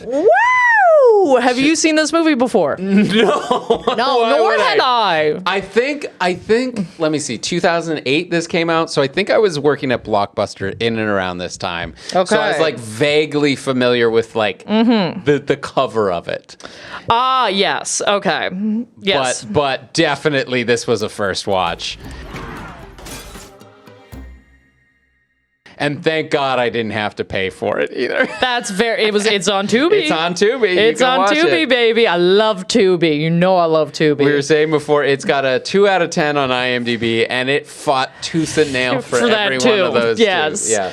Woo! Have you seen this movie before? No. No, nor had I. I think, let me see, 2008 this came out, so I think I was working at Blockbuster in and around this time. Okay. So I was like vaguely familiar with like the cover of it. Ah, yes. Okay. Yes. But definitely this was a first watch. And thank God I didn't have to pay for it either. It's on Tubi. It's on Tubi. It's on Tubi, baby. I love Tubi. You know I love Tubi. We were saying before, it's got a 2 out of 10 on IMDb, and it fought tooth and nail for every one of those. Yes. Two. Yeah.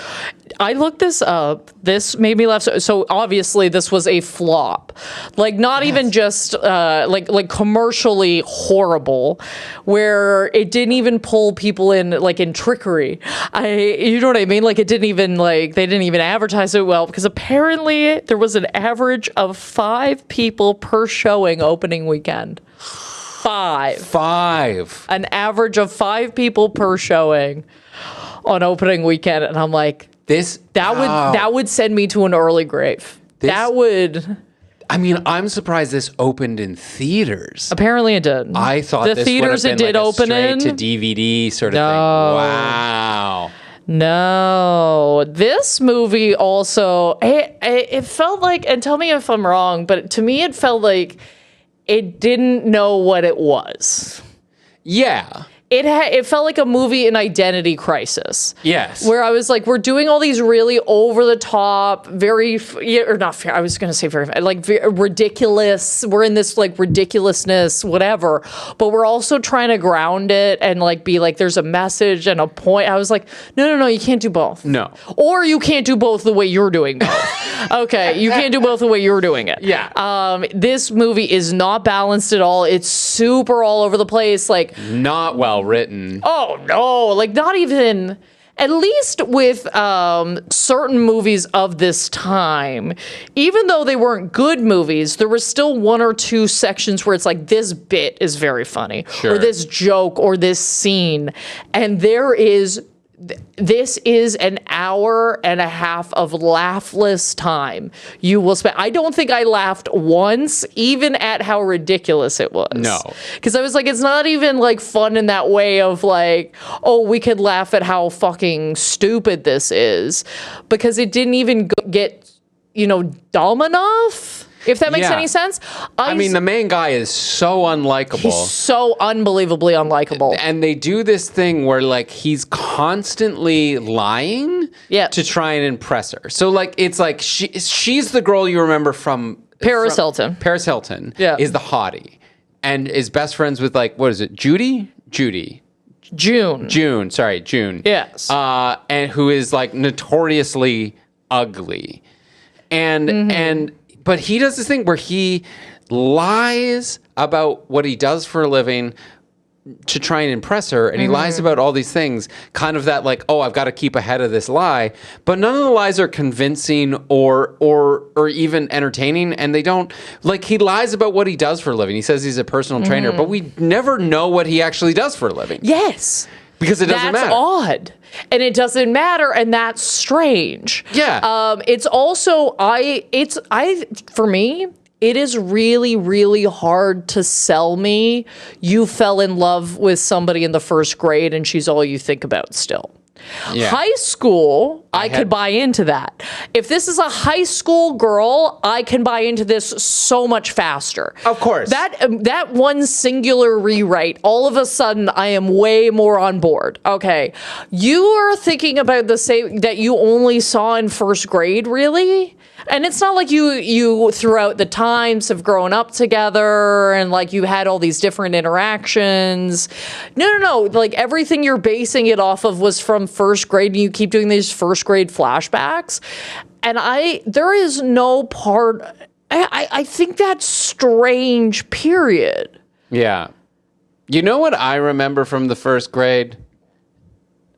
I looked this up. This made me laugh. So obviously this was a flop. Like not even just like commercially horrible, where it didn't even pull people in like in trickery. You know what I mean? Like it didn't even they didn't even advertise it well, because apparently there was an average of 5 people per showing opening weekend. 5. An average of 5 people per showing on opening weekend, and I'm like, that would send me to an early grave. I mean, I'm surprised this opened in theaters. Apparently it did. I thought the this theaters would have been it did like open a in straight to DVD sort of thing. Wow. No, this movie also it felt like, and tell me if I'm wrong, but to me it felt like it didn't know what it was. Yeah. It felt like a movie in identity crisis. Yes. Where I was like, we're doing all these really over the top, very, or not fair. I was going to say very, like ridiculous. We're in this like ridiculousness, whatever. But we're also trying to ground it and like be like, there's a message and a point. I was like, no, you can't do both. No. Or you can't do both the way you're doing both. Okay, you can't do both the way you're doing it. Yeah. This movie is not balanced at all. It's super all over the place. Like not well written. Oh no, like not even, at least with certain movies of this time, even though they weren't good movies, there was still 1 or 2 sections where it's like, this bit is very funny, or this joke, or this scene, and this is an hour and a half of laughless time you will spend. I don't think I laughed once, even at how ridiculous it was. No. Because I was like, it's not even like fun in that way of like, oh, we could laugh at how fucking stupid this is. Because it didn't even get, dumb enough. If that makes any sense. I mean, the main guy is so unlikable. He's so unbelievably unlikable. And they do this thing where, like, he's constantly lying to try and impress her. So, like, it's like she's the girl you remember from... Paris Hilton. Paris Hilton is the hottie. And is best friends with, like, what is it? Judy. June. Yes. And who is, like, notoriously ugly. But he does this thing where he lies about what he does for a living to try and impress her, and he lies about all these things, kind of that like, oh, I've got to keep ahead of this lie. But none of the lies are convincing or even entertaining, and they don't, like, he lies about what he does for a living. He says he's a personal trainer, but we never know what he actually does for a living. Yes. Because it doesn't matter. That's odd. And it doesn't matter, and that's strange. Yeah. It's also for me, it is really, really hard to sell me you fell in love with somebody in the first grade and she's all you think about still. Yeah. High school, I could buy into that. If this is a high school girl, I can buy into this so much faster. Of course. That one singular rewrite, all of a sudden, I am way more on board. Okay. You are thinking about the same that you only saw in first grade, really? And it's not like you throughout the times have grown up together and like you had all these different interactions. No. Like everything you're basing it off of was from first grade, and you keep doing these first grade flashbacks. And there is no part, I think that's strange, period. Yeah. You know what I remember from the first grade?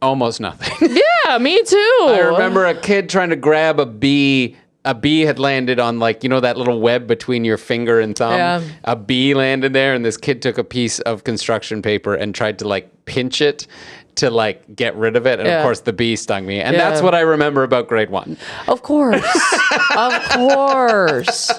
Almost nothing. Yeah, me too. I remember a kid trying to grab a bee. A bee had landed on, like, you know, that little web between your finger and thumb? Yeah. A bee landed there, and this kid took a piece of construction paper and tried to, like, pinch it to like get rid of it. And Yeah. of course the bee stung me. And Yeah. that's what I remember about grade 1. Of course. Of course.